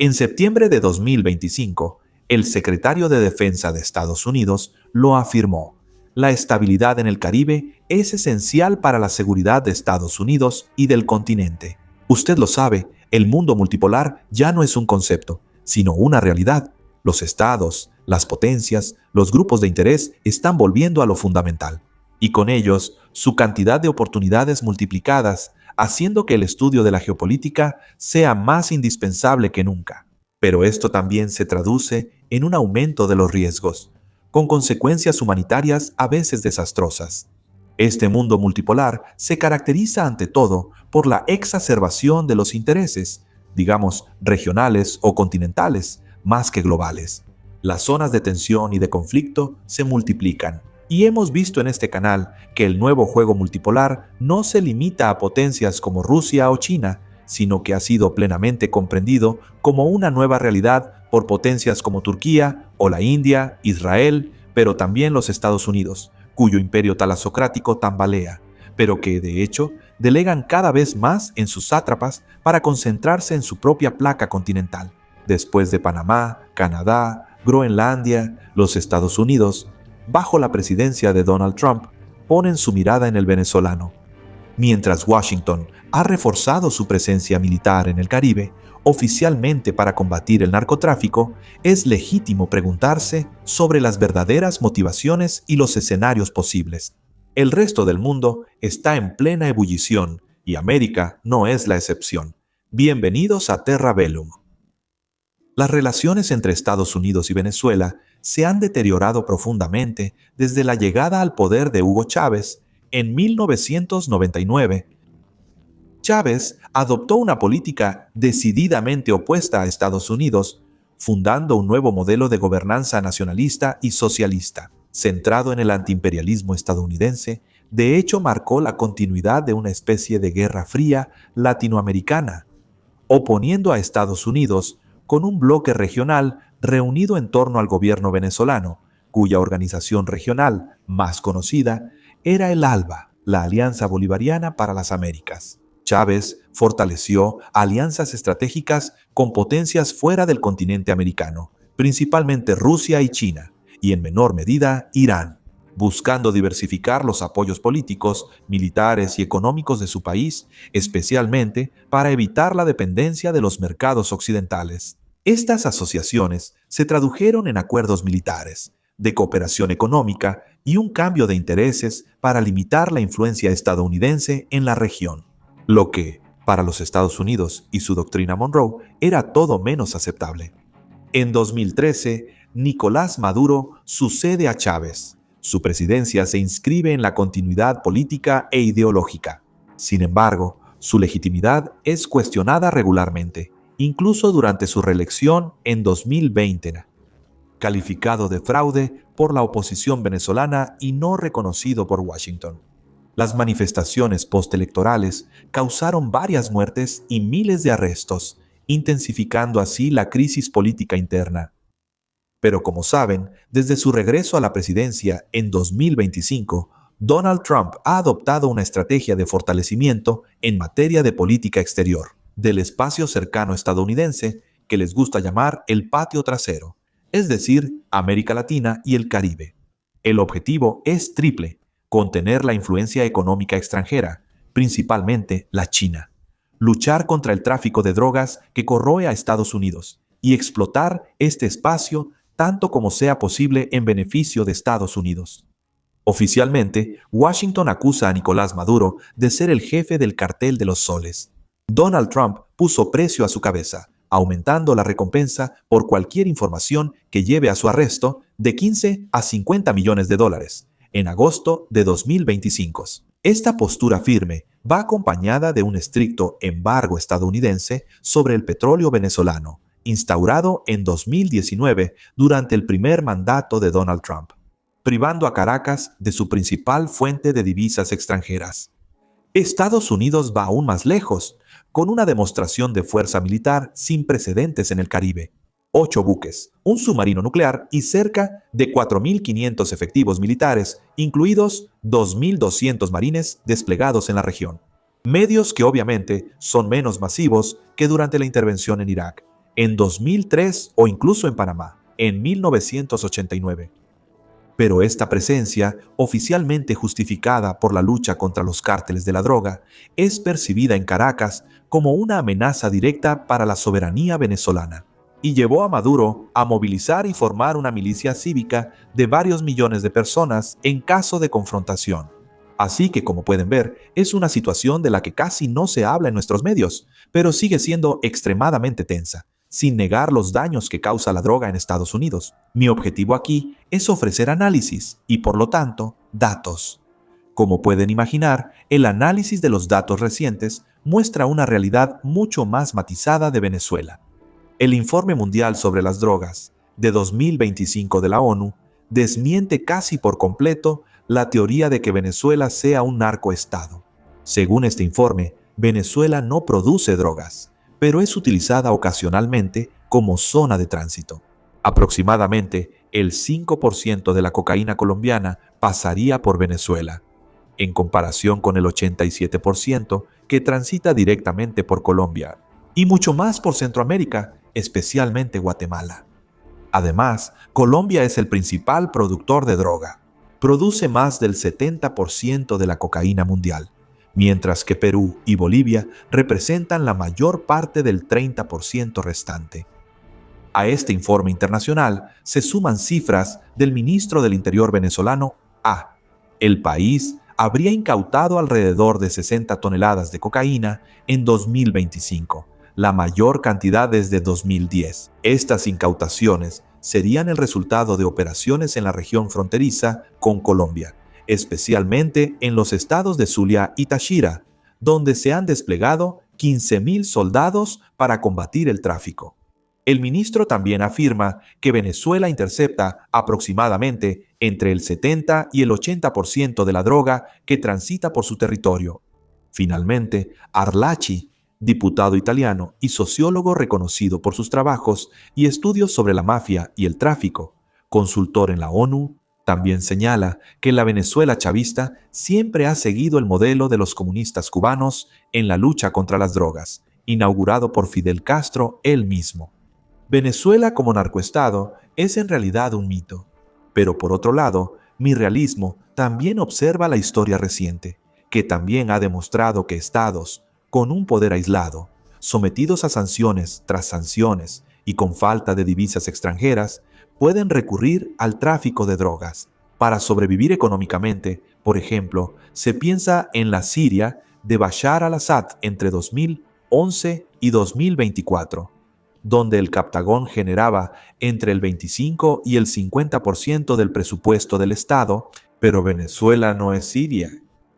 En septiembre de 2025, el secretario de Defensa de Estados Unidos lo afirmó. La estabilidad en el Caribe es esencial para la seguridad de Estados Unidos y del continente. Usted lo sabe, el mundo multipolar ya no es un concepto, sino una realidad. Los estados, las potencias, los grupos de interés están volviendo a lo fundamental. Y con ellos, su cantidad de oportunidades multiplicadas, haciendo que el estudio de la geopolítica sea más indispensable que nunca. Pero esto también se traduce en un aumento de los riesgos, con consecuencias humanitarias a veces desastrosas. Este mundo multipolar se caracteriza ante todo por la exacerbación de los intereses, digamos, regionales o continentales, más que globales. Las zonas de tensión y de conflicto se multiplican. Y hemos visto en este canal que el nuevo juego multipolar no se limita a potencias como Rusia o China, sino que ha sido plenamente comprendido como una nueva realidad por potencias como Turquía o la India, Israel, pero también los Estados Unidos, cuyo imperio talasocrático tambalea, pero que, de hecho, delegan cada vez más en sus sátrapas para concentrarse en su propia placa continental. Después de Panamá, Canadá, Groenlandia, los Estados Unidos, bajo la presidencia de Donald Trump, ponen su mirada en el venezolano. Mientras Washington ha reforzado su presencia militar en el Caribe, oficialmente para combatir el narcotráfico, es legítimo preguntarse sobre las verdaderas motivaciones y los escenarios posibles. El resto del mundo está en plena ebullición y América no es la excepción. Bienvenidos a Terra Bellum. Las relaciones entre Estados Unidos y Venezuela se han deteriorado profundamente desde la llegada al poder de Hugo Chávez en 1999. Chávez adoptó una política decididamente opuesta a Estados Unidos, fundando un nuevo modelo de gobernanza nacionalista y socialista, centrado en el antiimperialismo estadounidense. De hecho, marcó la continuidad de una especie de guerra fría latinoamericana, oponiendo a Estados Unidos con un bloque regional reunido en torno al gobierno venezolano, cuya organización regional más conocida era el ALBA, la Alianza Bolivariana para las Américas. Chávez fortaleció alianzas estratégicas con potencias fuera del continente americano, principalmente Rusia y China, y en menor medida Irán, buscando diversificar los apoyos políticos, militares y económicos de su país, especialmente para evitar la dependencia de los mercados occidentales. Estas asociaciones se tradujeron en acuerdos militares, de cooperación económica y un cambio de intereses para limitar la influencia estadounidense en la región, lo que, para los Estados Unidos y su doctrina Monroe, era todo menos aceptable. En 2013, Nicolás Maduro sucede a Chávez. Su presidencia se inscribe en la continuidad política e ideológica. Sin embargo, su legitimidad es cuestionada regularmente, incluso durante su reelección en 2020, calificado de fraude por la oposición venezolana y no reconocido por Washington. Las manifestaciones postelectorales causaron varias muertes y miles de arrestos, intensificando así la crisis política interna. Pero como saben, desde su regreso a la presidencia en 2025, Donald Trump ha adoptado una estrategia de fortalecimiento en materia de política exterior, del espacio cercano estadounidense que les gusta llamar el patio trasero, es decir, América Latina y el Caribe. El objetivo es triple: contener la influencia económica extranjera, principalmente la China, luchar contra el tráfico de drogas que corroe a Estados Unidos y explotar este espacio tanto como sea posible en beneficio de Estados Unidos. Oficialmente, Washington acusa a Nicolás Maduro de ser el jefe del cartel de los soles. Donald Trump puso precio a su cabeza, aumentando la recompensa por cualquier información que lleve a su arresto de 15 a 50 millones de dólares en agosto de 2025. Esta postura firme va acompañada de un estricto embargo estadounidense sobre el petróleo venezolano, instaurado en 2019 durante el primer mandato de Donald Trump, privando a Caracas de su principal fuente de divisas extranjeras. Estados Unidos va aún más lejos, con una demostración de fuerza militar sin precedentes en el Caribe. 8 buques, un submarino nuclear y cerca de 4.500 efectivos militares, incluidos 2.200 marines desplegados en la región. Medios que obviamente son menos masivos que durante la intervención en Irak, en 2003 o incluso en Panamá, en 1989. Pero esta presencia, oficialmente justificada por la lucha contra los cárteles de la droga, es percibida en Caracas como una amenaza directa para la soberanía venezolana, y llevó a Maduro a movilizar y formar una milicia cívica de varios millones de personas en caso de confrontación. Así que, como pueden ver, es una situación de la que casi no se habla en nuestros medios, pero sigue siendo extremadamente tensa, sin negar los daños que causa la droga en Estados Unidos. Mi objetivo aquí es ofrecer análisis y, por lo tanto, datos. Como pueden imaginar, el análisis de los datos recientes muestra una realidad mucho más matizada de Venezuela. El Informe Mundial sobre las Drogas de 2025 de la ONU desmiente casi por completo la teoría de que Venezuela sea un narcoestado. Según este informe, Venezuela no produce drogas, pero es utilizada ocasionalmente como zona de tránsito. Aproximadamente el 5% de la cocaína colombiana pasaría por Venezuela, en comparación con el 87% que transita directamente por Colombia, y mucho más por Centroamérica, especialmente Guatemala. Además, Colombia es el principal productor de droga. Produce más del 70% de la cocaína mundial, mientras que Perú y Bolivia representan la mayor parte del 30% restante. A este informe internacional se suman cifras del ministro del Interior venezolano A. El país habría incautado alrededor de 60 toneladas de cocaína en 2025, la mayor cantidad desde 2010. Estas incautaciones serían el resultado de operaciones en la región fronteriza con Colombia, especialmente en los estados de Zulia y Táchira, donde se han desplegado 15.000 soldados para combatir el tráfico. El ministro también afirma que Venezuela intercepta aproximadamente entre el 70 y el 80% de la droga que transita por su territorio. Finalmente, Arlacchi, diputado italiano y sociólogo reconocido por sus trabajos y estudios sobre la mafia y el tráfico, consultor en la ONU, también señala que la Venezuela chavista siempre ha seguido el modelo de los comunistas cubanos en la lucha contra las drogas, inaugurado por Fidel Castro él mismo. Venezuela como narcoestado es en realidad un mito, pero por otro lado, mi realismo también observa la historia reciente, que también ha demostrado que estados, con un poder aislado, sometidos a sanciones tras sanciones y con falta de divisas extranjeras, pueden recurrir al tráfico de drogas. Para sobrevivir económicamente, por ejemplo, se piensa en la Siria de Bashar al-Assad entre 2011 y 2024, donde el Captagón generaba entre el 25 y el 50% del presupuesto del Estado, pero Venezuela no es Siria.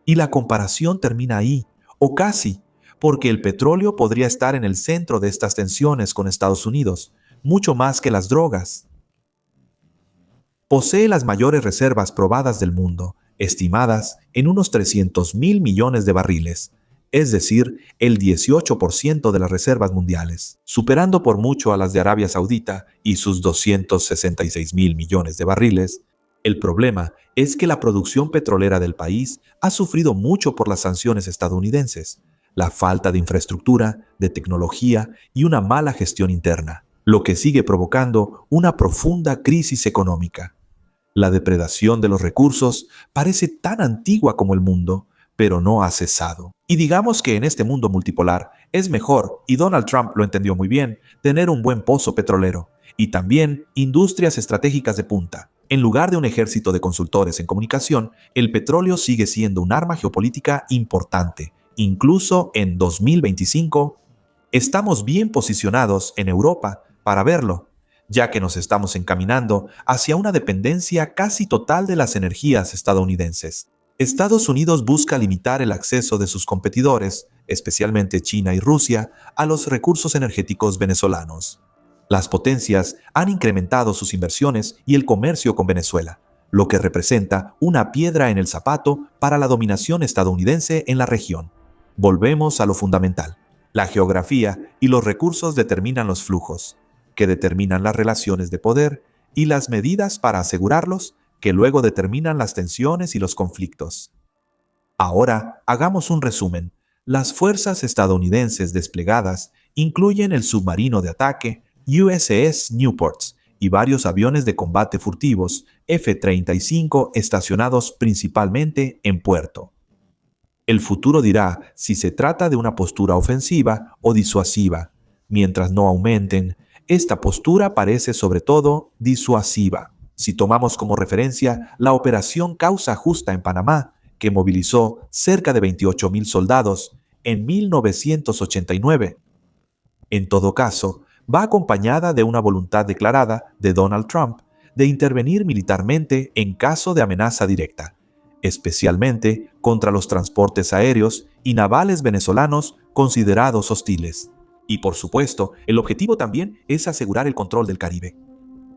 Y la comparación termina ahí, o casi, porque el petróleo podría estar en el centro de estas tensiones con Estados Unidos, mucho más que las drogas. Posee las mayores reservas probadas del mundo, estimadas en unos 300.000 millones de barriles, es decir, el 18% de las reservas mundiales, superando por mucho a las de Arabia Saudita y sus 266.000 millones de barriles. El problema es que la producción petrolera del país ha sufrido mucho por las sanciones estadounidenses, la falta de infraestructura, de tecnología y una mala gestión interna, lo que sigue provocando una profunda crisis económica. La depredación de los recursos parece tan antigua como el mundo, pero no ha cesado. Y digamos que en este mundo multipolar es mejor, y Donald Trump lo entendió muy bien, tener un buen pozo petrolero y también industrias estratégicas de punta. En lugar de un ejército de consultores en comunicación, el petróleo sigue siendo un arma geopolítica importante. Incluso en 2025, estamos bien posicionados en Europa para verlo, ya que nos estamos encaminando hacia una dependencia casi total de las energías estadounidenses. Estados Unidos busca limitar el acceso de sus competidores, especialmente China y Rusia, a los recursos energéticos venezolanos. Las potencias han incrementado sus inversiones y el comercio con Venezuela, lo que representa una piedra en el zapato para la dominación estadounidense en la región. Volvemos a lo fundamental. La geografía y los recursos determinan los flujos, que determinan las relaciones de poder y las medidas para asegurarlos, que luego determinan las tensiones y los conflictos. Ahora, hagamos un resumen. Las fuerzas estadounidenses desplegadas incluyen el submarino de ataque, USS Newport y varios aviones de combate furtivos F-35 estacionados principalmente en puerto. El futuro dirá si se trata de una postura ofensiva o disuasiva. Mientras no aumenten, esta postura parece sobre todo disuasiva. Si tomamos como referencia la operación Causa Justa en Panamá, que movilizó cerca de 28,000 soldados en 1989. En todo caso, va acompañada de una voluntad declarada de Donald Trump de intervenir militarmente en caso de amenaza directa, especialmente contra los transportes aéreos y navales venezolanos considerados hostiles. Y por supuesto, el objetivo también es asegurar el control del Caribe.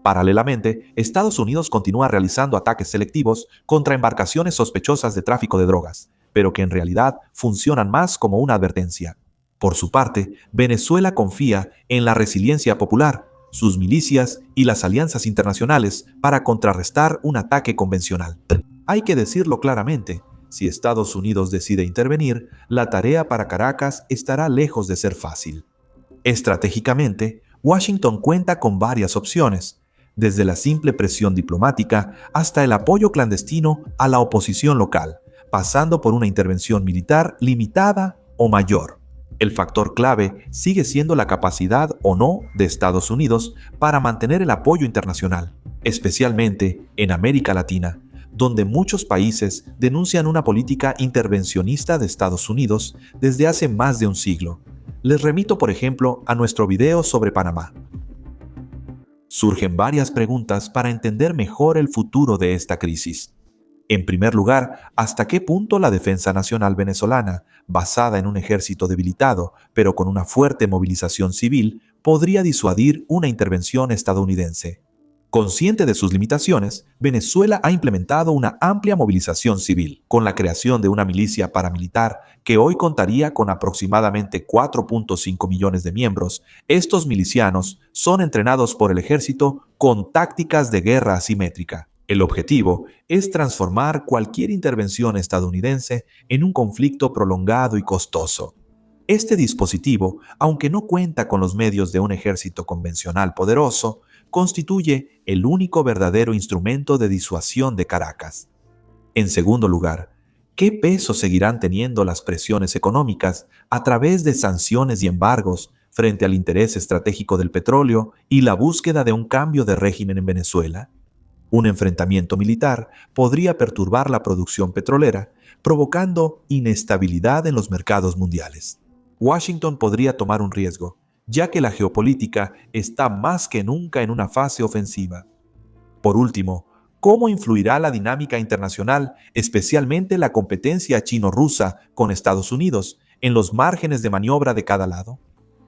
Paralelamente, Estados Unidos continúa realizando ataques selectivos contra embarcaciones sospechosas de tráfico de drogas, pero que en realidad funcionan más como una advertencia. Por su parte, Venezuela confía en la resiliencia popular, sus milicias y las alianzas internacionales para contrarrestar un ataque convencional. Hay que decirlo claramente, si Estados Unidos decide intervenir, la tarea para Caracas estará lejos de ser fácil. Estratégicamente, Washington cuenta con varias opciones, desde la simple presión diplomática hasta el apoyo clandestino a la oposición local, pasando por una intervención militar limitada o mayor. El factor clave sigue siendo la capacidad o no de Estados Unidos para mantener el apoyo internacional, especialmente en América Latina, donde muchos países denuncian una política intervencionista de Estados Unidos desde hace más de un siglo. Les remito, por ejemplo, a nuestro video sobre Panamá. Surgen varias preguntas para entender mejor el futuro de esta crisis. En primer lugar, ¿hasta qué punto la defensa nacional venezolana, basada en un ejército debilitado, pero con una fuerte movilización civil, podría disuadir una intervención estadounidense? Consciente de sus limitaciones, Venezuela ha implementado una amplia movilización civil, con la creación de una milicia paramilitar que hoy contaría con aproximadamente 4,5 millones de miembros. Estos milicianos son entrenados por el ejército con tácticas de guerra asimétrica. El objetivo es transformar cualquier intervención estadounidense en un conflicto prolongado y costoso. Este dispositivo, aunque no cuenta con los medios de un ejército convencional poderoso, constituye el único verdadero instrumento de disuasión de Caracas. En segundo lugar, ¿qué peso seguirán teniendo las presiones económicas a través de sanciones y embargos frente al interés estratégico del petróleo y la búsqueda de un cambio de régimen en Venezuela? Un enfrentamiento militar podría perturbar la producción petrolera, provocando inestabilidad en los mercados mundiales. Washington podría tomar un riesgo, ya que la geopolítica está más que nunca en una fase ofensiva. Por último, ¿cómo influirá la dinámica internacional, especialmente la competencia chino-rusa con Estados Unidos, en los márgenes de maniobra de cada lado?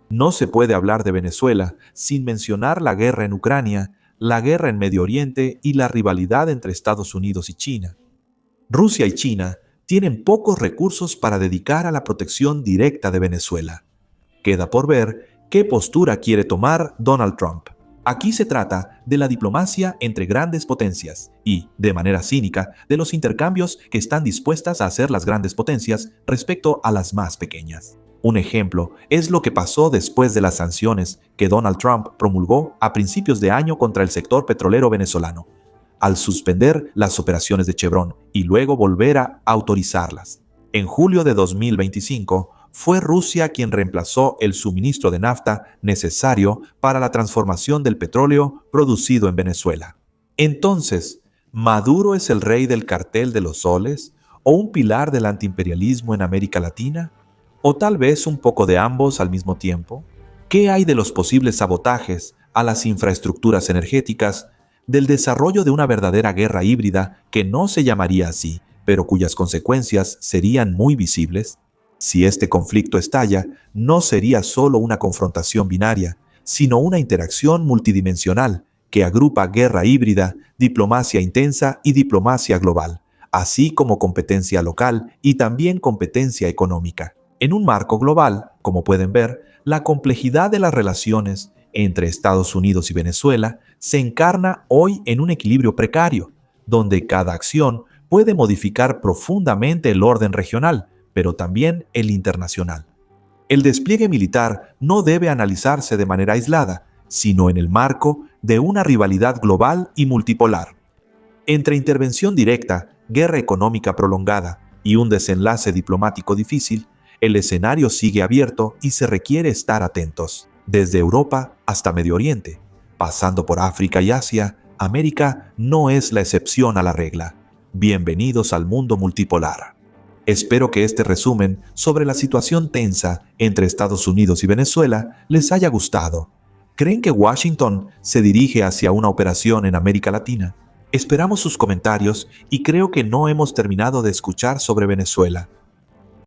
No se puede hablar de Venezuela sin mencionar la guerra en Ucrania, la guerra en Medio Oriente y la rivalidad entre Estados Unidos y China. Rusia y China tienen pocos recursos para dedicar a la protección directa de Venezuela. Queda por ver ¿qué postura quiere tomar Donald Trump? Aquí se trata de la diplomacia entre grandes potencias y, de manera cínica, de los intercambios que están dispuestas a hacer las grandes potencias respecto a las más pequeñas. Un ejemplo es lo que pasó después de las sanciones que Donald Trump promulgó a principios de año contra el sector petrolero venezolano, al suspender las operaciones de Chevron y luego volver a autorizarlas. En julio de 2025, fue Rusia quien reemplazó el suministro de nafta necesario para la transformación del petróleo producido en Venezuela. Entonces, ¿Maduro es el rey del cartel de los soles o un pilar del antiimperialismo en América Latina? ¿O tal vez un poco de ambos al mismo tiempo? ¿Qué hay de los posibles sabotajes a las infraestructuras energéticas, del desarrollo de una verdadera guerra híbrida que no se llamaría así, pero cuyas consecuencias serían muy visibles? Si este conflicto estalla, no sería solo una confrontación binaria, sino una interacción multidimensional que agrupa guerra híbrida, diplomacia intensa y diplomacia global, así como competencia local y también competencia económica. En un marco global, como pueden ver, la complejidad de las relaciones entre Estados Unidos y Venezuela se encarna hoy en un equilibrio precario, donde cada acción puede modificar profundamente el orden regional, pero también el internacional. El despliegue militar no debe analizarse de manera aislada, sino en el marco de una rivalidad global y multipolar. Entre intervención directa, guerra económica prolongada y un desenlace diplomático difícil, el escenario sigue abierto y se requiere estar atentos. Desde Europa hasta Medio Oriente, pasando por África y Asia, América no es la excepción a la regla. Bienvenidos al mundo multipolar. Espero que este resumen sobre la situación tensa entre Estados Unidos y Venezuela les haya gustado. ¿Creen que Washington se dirige hacia una operación en América Latina? Esperamos sus comentarios y creo que no hemos terminado de escuchar sobre Venezuela.